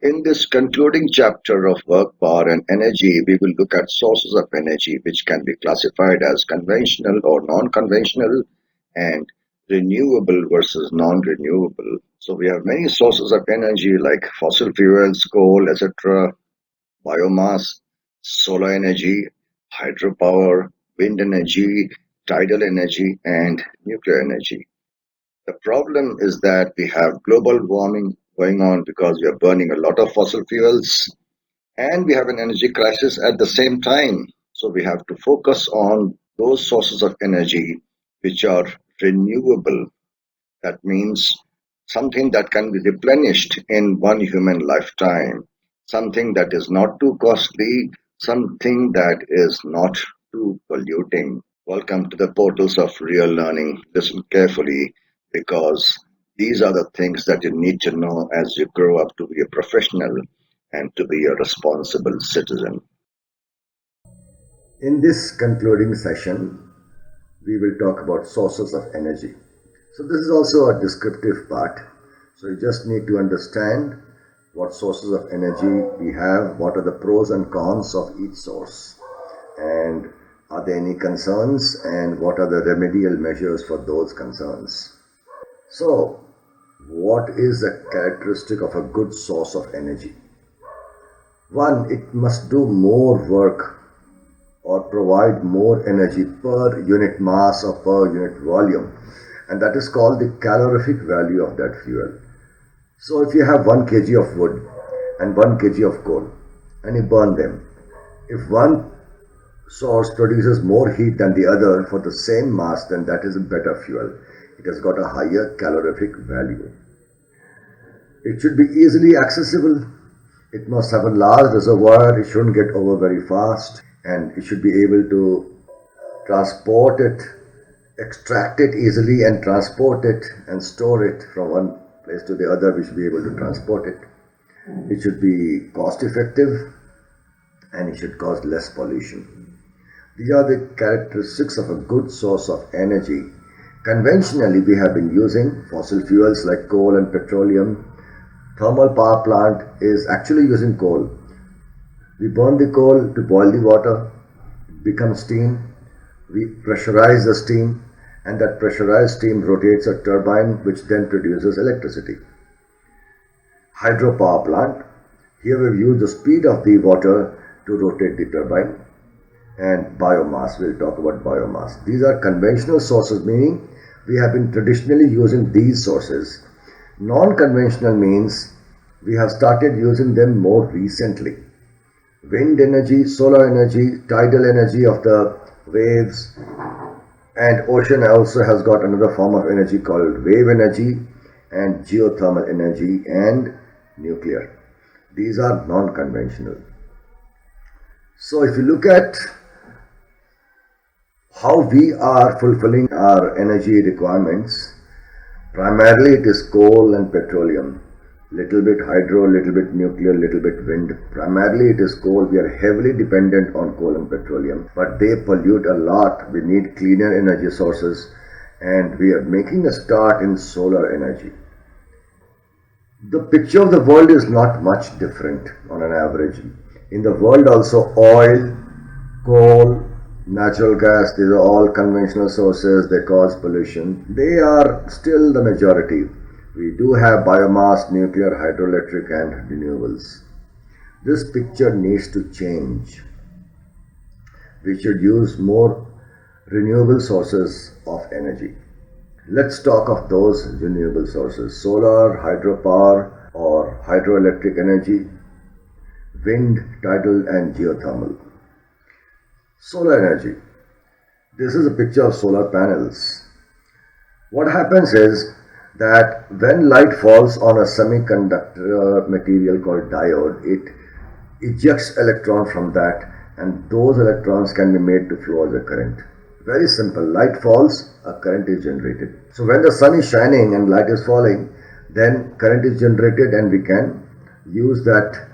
In this concluding chapter of work, power, and energy, we will look at sources of energy which can be classified as conventional or non conventional and renewable versus non renewable. So, we have many sources of energy like fossil fuels, coal, etc., biomass, solar energy, hydropower, wind energy, tidal energy, and nuclear energy. The problem is that we have global warming going on because we are burning a lot of fossil fuels and we have an energy crisis at the same time. So we have to focus on those sources of energy which are renewable. That means something that can be replenished in one human lifetime, something that is not too costly, something that is not too polluting. Welcome to the portals of real learning. Listen carefully because these are the things that you need to know as you grow up to be a professional and to be a responsible citizen. In this concluding session, we will talk about sources of energy. So, this is also a descriptive part. So, you just need to understand what sources of energy we have, what are the pros and cons of each source, and are there any concerns, and what are the remedial measures for those concerns. So, what is a characteristic of a good source of energy? One, it must do more work or provide more energy per unit mass or per unit volume, and that is called the calorific value of that fuel. So if you have 1 kg of wood and 1 kg of coal and you burn them, if one source produces more heat than the other for the same mass, then that is a better fuel. It has got a higher calorific value. It should be easily accessible. It must have a large reservoir. It shouldn't get over very fast, and it should be able to transport it, extract it easily and transport it and store it from one place to the other. We should be able to transport it. It should be cost effective and it should cause less pollution. These are the characteristics of a good source of energy. Conventionally, we have been using fossil fuels like coal and petroleum. Thermal power plant is actually using coal. We burn the coal to boil the water, it becomes steam. We pressurize the steam, and that pressurized steam rotates a turbine which then produces electricity. Hydropower plant, here we've used the speed of the water to rotate the turbine. And biomass, we'll talk about biomass. These are conventional sources, meaning we have been traditionally using these sources. Non-conventional means we have started using them more recently. Wind energy, solar energy, tidal energy of the waves, and ocean also has got another form of energy called wave energy, and geothermal energy, and nuclear. These are non-conventional. So if you look at how we are fulfilling our energy requirements, primarily it is coal and petroleum, little bit hydro, little bit nuclear, little bit wind. Primarily it is coal. We are heavily dependent on coal and petroleum, but they pollute a lot. We need cleaner energy sources, and we are making a start in solar energy. The picture of the world is not much different on an average. In the world also, oil, coal, natural gas, these are all conventional sources. They cause pollution. They are still the majority. We do have biomass, nuclear, hydroelectric, and renewables. This picture needs to change. We should use more renewable sources of energy. Let's talk of those renewable sources: solar, hydropower or hydroelectric energy, wind, tidal, and geothermal. Solar energy. This is a picture of solar panels. What happens is that when light falls on a semiconductor material called diode, it ejects electrons from that, and those electrons can be made to flow as a current. Very simple. Light falls, a current is generated. So when the sun is shining and light is falling, then current is generated and we can use that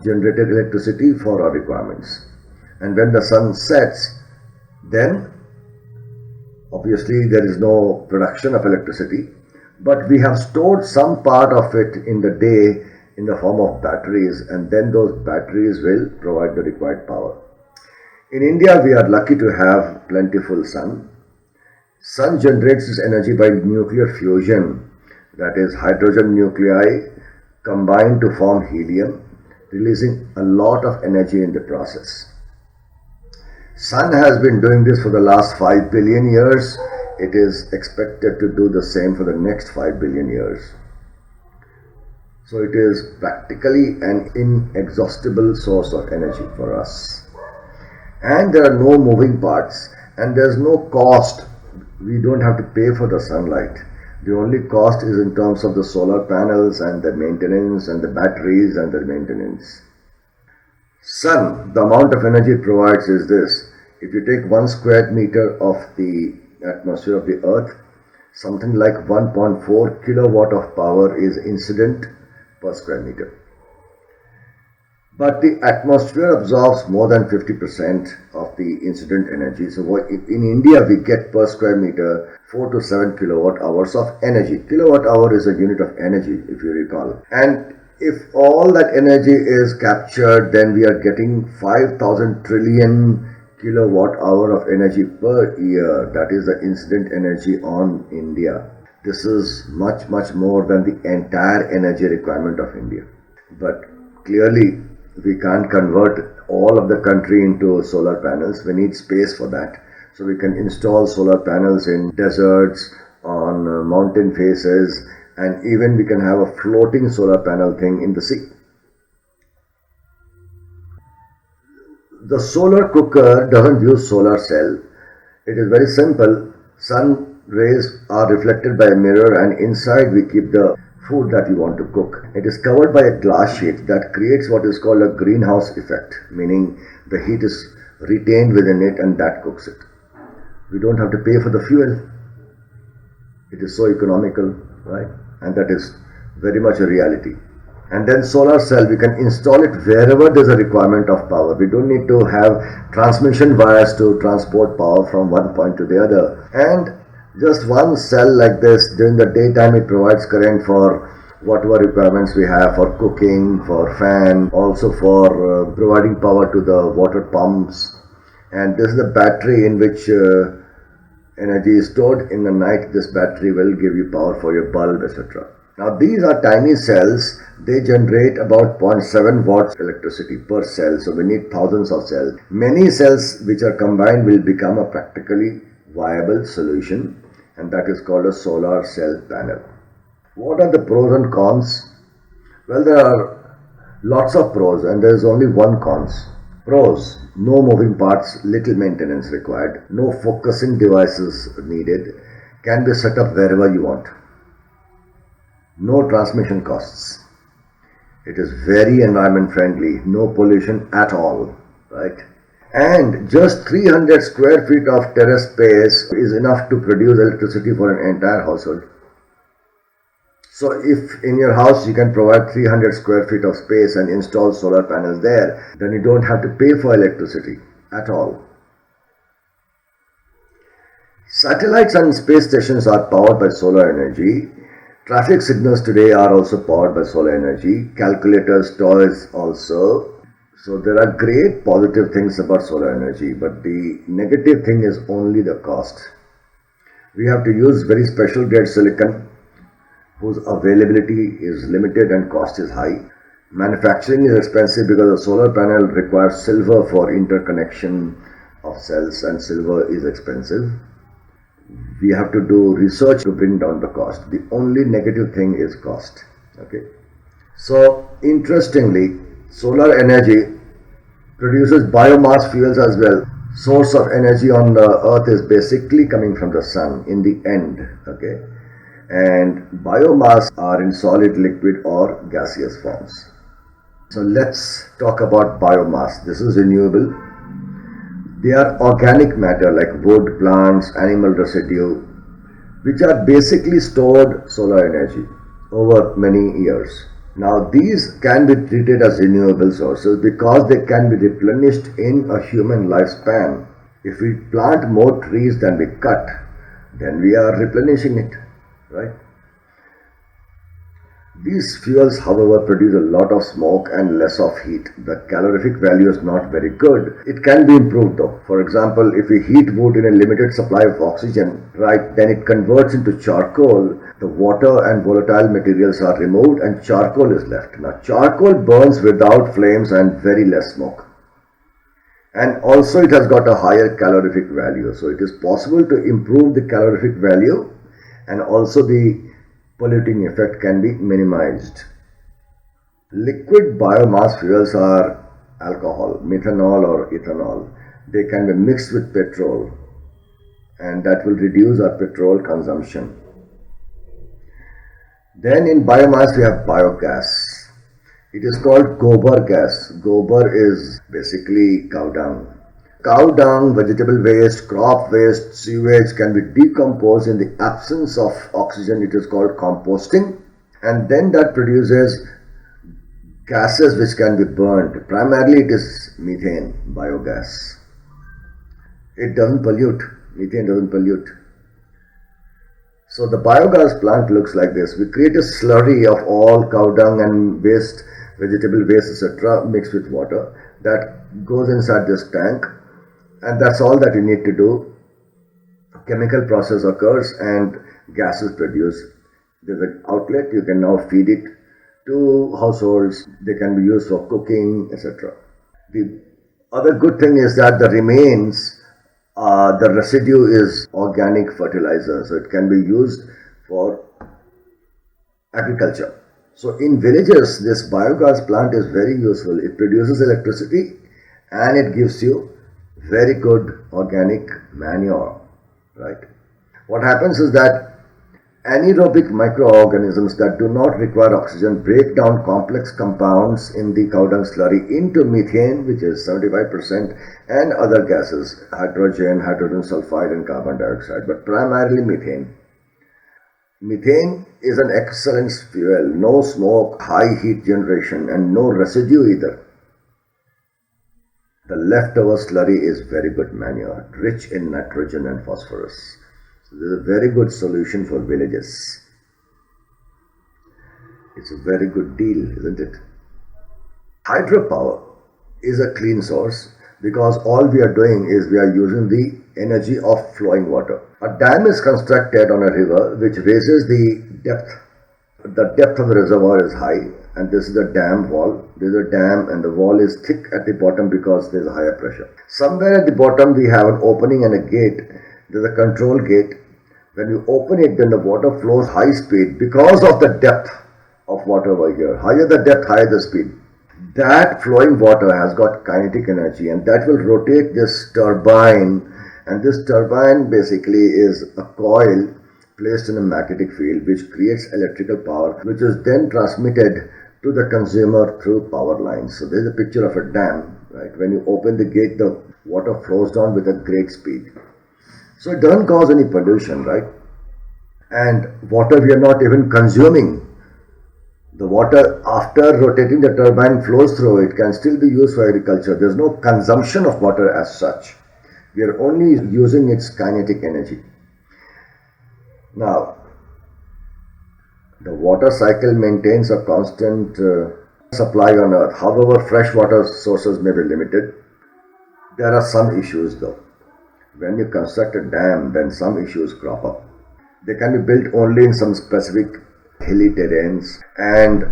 generated electricity for our requirements. And when the sun sets, then obviously there is no production of electricity, but we have stored some part of it in the day in the form of batteries, and then those batteries will provide the required power. In India, we are lucky to have plentiful sun. Sun generates its energy by nuclear fusion, that is, hydrogen nuclei combine to form helium, releasing a lot of energy in the process. Sun has been doing this for the last 5 billion years. It is expected to do the same for the next 5 billion years. So it is practically an inexhaustible source of energy for us. And there are no moving parts, and there's no cost. We don't have to pay for the sunlight. The only cost is in terms of the solar panels and the maintenance and the batteries and the maintenance. Sun, the amount of energy it provides is this. If you take 1 square meter of the atmosphere of the earth, something like 1.4 kilowatt of power is incident per square meter. But the atmosphere absorbs more than 50% of the incident energy. So in India, we get per square meter 4 to 7 kilowatt hours of energy. Kilowatt hour is a unit of energy, if you recall. And if all that energy is captured, then we are getting 5,000 trillion kilowatt hour of energy per year. That is the incident energy on India. This is much, much more than the entire energy requirement of India. But clearly, we can't convert all of the country into solar panels. We need space for that. So we can install solar panels in deserts, on mountain faces, and even we can have a floating solar panel thing in the sea. The solar cooker doesn't use solar cell. It is very simple. Sun rays are reflected by a mirror, and inside we keep the food that you want to cook. It is covered by a glass sheet that creates what is called a greenhouse effect, meaning the heat is retained within it and that cooks it. We don't have to pay for the fuel. It is so economical, right? And that is very much a reality. And then solar cell, we can install it wherever there's a requirement of power. We don't need to have transmission wires to transport power from one point to the other. And just one cell like this, during the daytime it provides current for whatever requirements we have for cooking, for fan, also for providing power to the water pumps. And this is the battery in which energy is stored. In the night, this battery will give you power for your bulb, etc. Now these are tiny cells. They generate about 0.7 watts electricity per cell. So we need thousands of cells. Many cells which are combined will become a practically viable solution, and that is called a solar cell panel. What are the pros and cons? Well, there are lots of pros and there is only one cons. Pros: no moving parts, little maintenance required, no focusing devices needed, can be set up wherever you want. No transmission costs. It is very environment friendly, no pollution at all, right? And just 300 square feet of terrace space is enough to produce electricity for an entire household. So if in your house you can provide 300 square feet of space and install solar panels there, then you don't have to pay for electricity at all. Satellites and space stations are powered by solar energy. Traffic signals today are also powered by solar energy. Calculators, toys also. So there are great positive things about solar energy, but the negative thing is only the cost. We have to use very special grade silicon whose availability is limited and cost is high. Manufacturing is expensive because a solar panel requires silver for interconnection of cells, and silver is expensive. We have to do research to bring down the cost. The only negative thing is cost. Okay. So interestingly, solar energy produces biomass fuels as well. Source of energy on the earth is basically coming from the sun in the end. Okay. And biomass are in solid, liquid or gaseous forms. So let's talk about biomass. This is renewable. They are organic matter like wood, plants, animal residue, which are basically stored solar energy over many years. Now these can be treated as renewable sources because they can be replenished in a human lifespan. If we plant more trees than we cut, then we are replenishing it, right? These fuels, however, produce a lot of smoke and less of heat. The calorific value is not very good. It can be improved though. For example, if we heat wood in a limited supply of oxygen, right, then it converts into charcoal. The water and volatile materials are removed and charcoal is left. Now, charcoal burns without flames and very less smoke. And also it has got a higher calorific value. So it is possible to improve the calorific value, and also the polluting effect can be minimized. Liquid biomass fuels are alcohol, methanol or ethanol. They can be mixed with petrol, and that will reduce our petrol consumption. Then in biomass we have biogas. It is called gobar gas. Gobar is basically cow dung. Cow dung, vegetable waste, crop waste, sewage can be decomposed in the absence of oxygen. It is called composting, and then that produces gases which can be burned. Primarily it is methane, biogas. It doesn't pollute. Methane doesn't pollute. So the biogas plant looks like this. We create a slurry of all cow dung and waste, vegetable waste, etc. mixed with water. That goes inside this tank, and that's all that you need to do. A chemical process occurs and gas is produced. There's an outlet. You can now feed it to households. They can be used for cooking, etc. The other good thing is that the remains, the residue is organic fertilizer, so it can be used for agriculture. So in villages, this biogas plant is very useful. It produces electricity and it gives you very good organic manure, right? What happens is that anaerobic microorganisms that do not require oxygen break down complex compounds in the cow dung slurry into methane, which is 75%, and other gases, hydrogen, hydrogen sulfide, and carbon dioxide, but primarily methane. Methane is an excellent fuel, no smoke, high heat generation, and no residue either. The leftover slurry is very good manure, rich in nitrogen and phosphorus. So this is a very good solution for villages. It's a very good deal, isn't it? Hydropower is a clean source because all we are doing is we are using the energy of flowing water. A dam is constructed on a river which raises the depth. The depth of the reservoir is high, and this is the dam wall. There is a dam and the wall is thick at the bottom because there is a higher pressure. Somewhere at the bottom we have an opening and a gate. There is a control gate. When you open it, then the water flows high speed because of the depth of water over here. Higher the depth, higher the speed. That flowing water has got kinetic energy, and that will rotate this turbine, and this turbine basically is a coil placed in a magnetic field which creates electrical power, which is then transmitted to the consumer through power lines. So there's a picture of a dam, right? When you open the gate, the water flows down with a great speed. So it doesn't cause any pollution, right? And water we are not even consuming. The water, after rotating the turbine, flows through. It can still be used for agriculture. There's no consumption of water as such. We are only using its kinetic energy. Now, the water cycle maintains a constant supply on Earth. However, freshwater sources may be limited. There are some issues though. When you construct a dam, then some issues crop up. They can be built only in some specific hilly terrains, and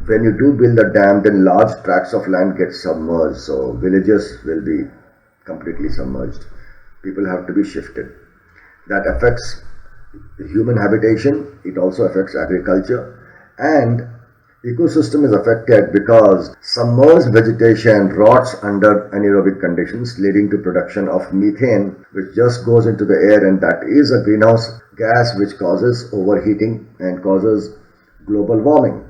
when you do build a dam, then large tracts of land get submerged, so villages will be completely submerged. People have to be shifted. That affects human habitation, it also affects agriculture, and ecosystem is affected because submerged vegetation rots under anaerobic conditions, leading to production of methane, which just goes into the air, and that is a greenhouse gas which causes overheating and causes global warming.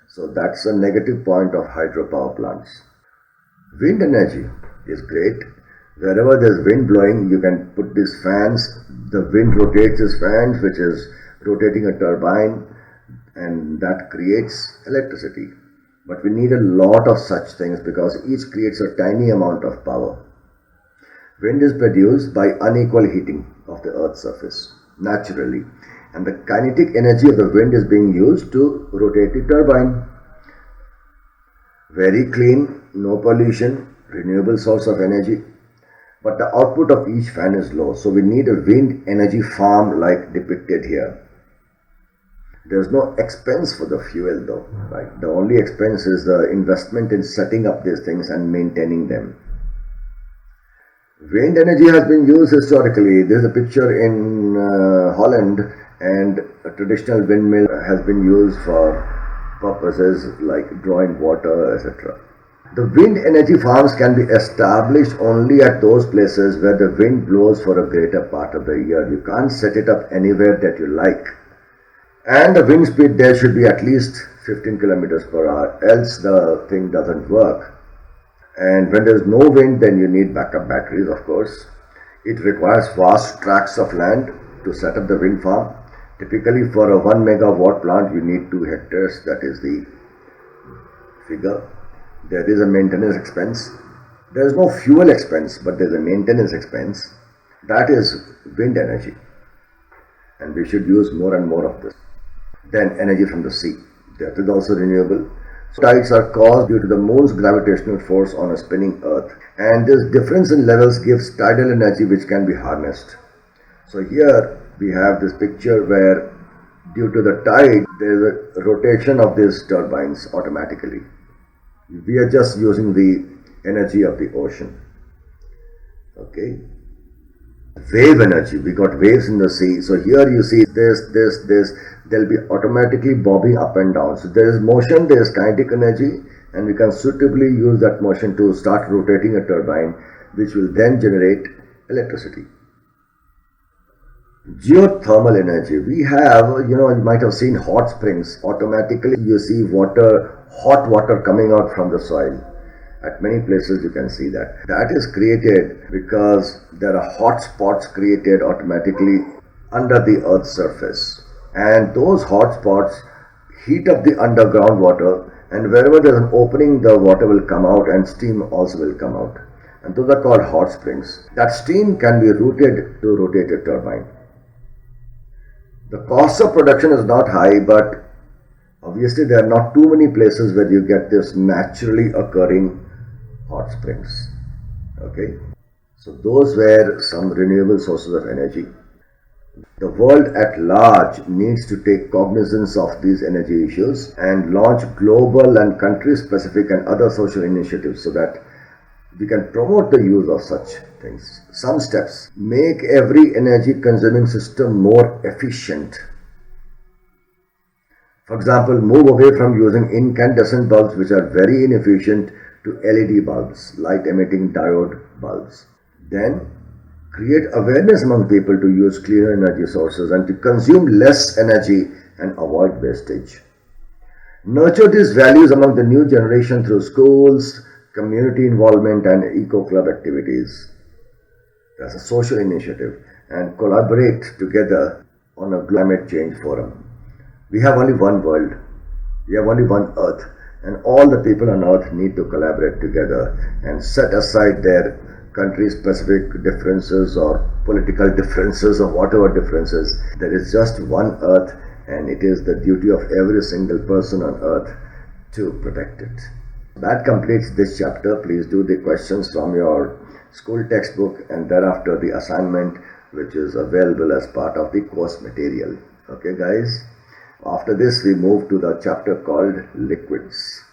So that's a negative point of hydropower plants. Wind energy is great. Wherever there's wind blowing, you can put these fans. The wind rotates these fans, which is rotating a turbine, and that creates electricity. But we need a lot of such things because each creates a tiny amount of power. Wind is produced by unequal heating of the Earth's surface naturally, And the kinetic energy of the wind is being used to rotate the turbine. Very clean, no pollution, renewable source of energy. But the output of each fan is low, so we need a wind energy farm like depicted here. There's no expense for the fuel though, right? The only expense is the investment in setting up these things and maintaining them. Wind energy has been used historically. There's a picture in Holland, and a traditional windmill has been used for purposes like drawing water, etc. The wind energy farms can be established only at those places where the wind blows for a greater part of the year. You can't set it up anywhere that you like. And the wind speed there should be at least 15 kilometers per hour, else the thing doesn't work. And when there's no wind, then you need backup batteries, of course. It requires vast tracts of land to set up the wind farm. Typically for a 1 megawatt plant, you need 2 hectares, that is the figure. There is a maintenance expense. There is no fuel expense, but there is a maintenance expense. That is wind energy. And we should use more and more of this. Then energy from the sea. That is also renewable. Tides are caused due to the moon's gravitational force on a spinning earth. And this difference in levels gives tidal energy which can be harnessed. So here we have this picture where due to the tide, there is a rotation of these turbines automatically. We are just using the energy of the ocean. Okay. Wave energy, we got waves in the sea. So here you see this, they'll be automatically bobbing up and down. So there is motion, there is kinetic energy, and we can suitably use that motion to start rotating a turbine, which will then generate electricity. Geothermal energy. We have, you might have seen hot springs. Automatically you see hot water coming out from the soil. At many places you can see that. That is created because there are hot spots created automatically under the earth's surface. And those hot spots heat up the underground water, and wherever there is an opening, the water will come out and steam also will come out. And those are called hot springs. That steam can be routed to rotate a turbine. The cost of production is not high, but obviously there are not too many places where you get this naturally occurring hot springs. Okay, so those were some renewable sources of energy. The world at large needs to take cognizance of these energy issues and launch global and country-specific and other social initiatives so that we can promote the use of such things. Some steps: make every energy consuming system more efficient. For example, move away from using incandescent bulbs which are very inefficient to LED bulbs, light emitting diode bulbs. Then create awareness among people to use cleaner energy sources and to consume less energy and avoid wastage. Nurture these values among the new generation through schools, community involvement and eco-club activities. That's a social initiative, and collaborate together on a climate change forum. We have only one world, we have only one earth, and all the people on earth need to collaborate together and set aside their country-specific differences or political differences or whatever differences. There is just one earth, and it is the duty of every single person on earth to protect it. That completes this chapter. Please do the questions from your school textbook and thereafter the assignment, which is available as part of the course material. Okay guys, after this we move to the chapter called liquids.